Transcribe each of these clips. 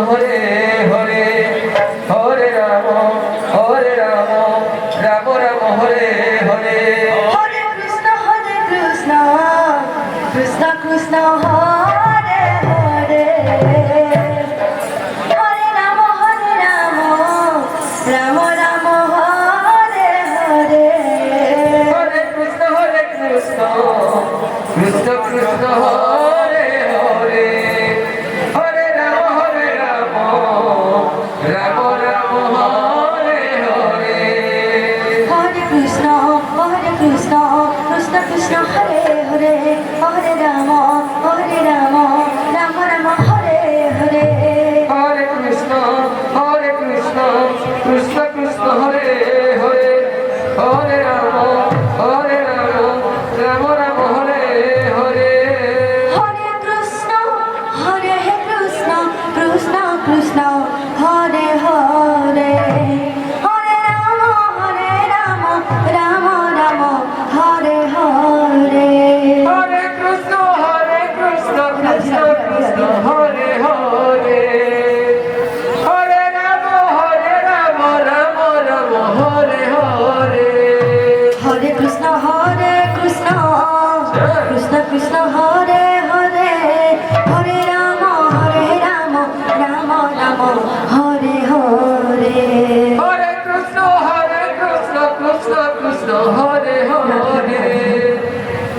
Hare Hare Hare Ram Ram Ram Hare Hare Hare Krishna Krishna Krishna Hare Hare Hare Ram Ram Ram Hare Hare Hare Krishna Krishna Krishna Hare Hare Hare Ram Ram Ram Hare Hare Hare Krishna Krishna Krishna Hare Hare Hare Ram Ram Ram Hare Hare Hare Krishna Krishna Krishna Hare Hare Hare Ram Ram Ram Hare Hare Hare Krishna Krishna Krishna Hare Hare Hare Ram Ram Ram Hare Hare Hare Krishna Krishna Krishna Hare Hare Hare Ram Ram Ram Hare Hare Hare Krishna Krishna Krishna Krishna Hare Hare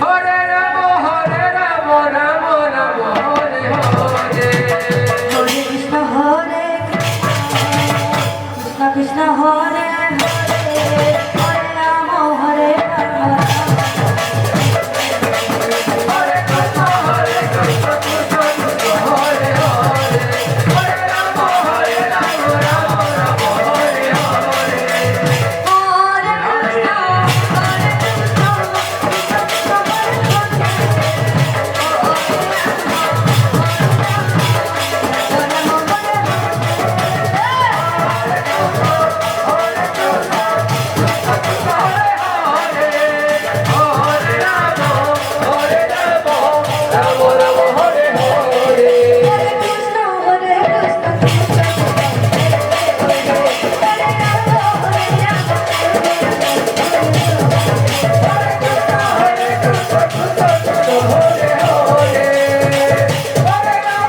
Hare Ram Ram Ram Hare Hare Hare Krishna Krishna Krishna Hare Hare Hare Ram Ram Ram Hare Hare Hare Krishna Krishna Hare Hare Hare Ram Ram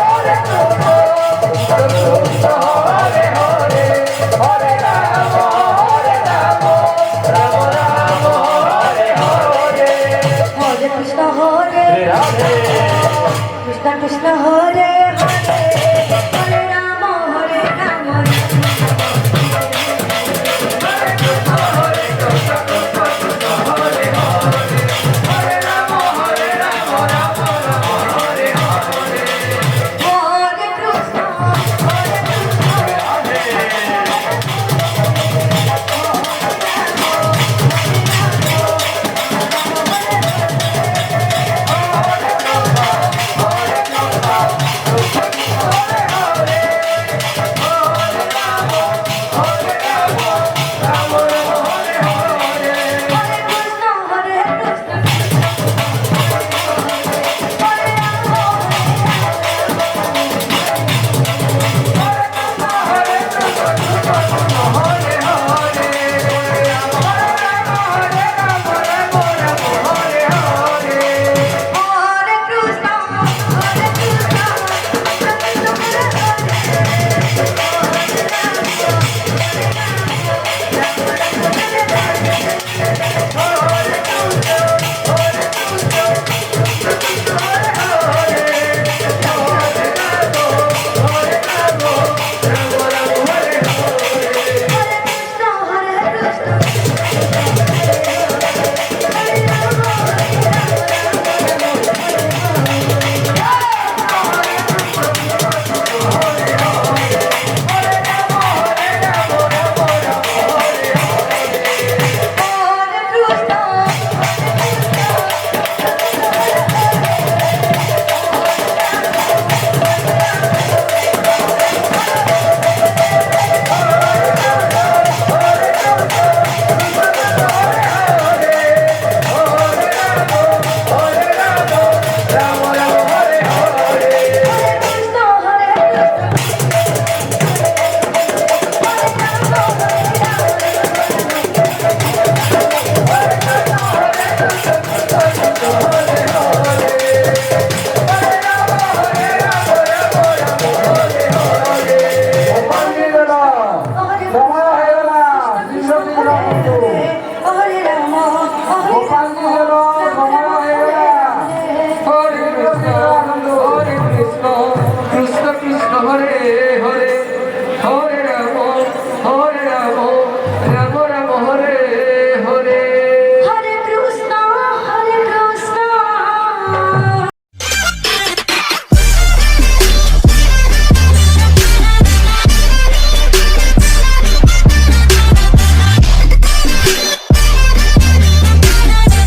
Hare Krishna Krishna Krishna Hare Hare Hare Ram Ram Ram Hare Hare Krishna Krishna Hare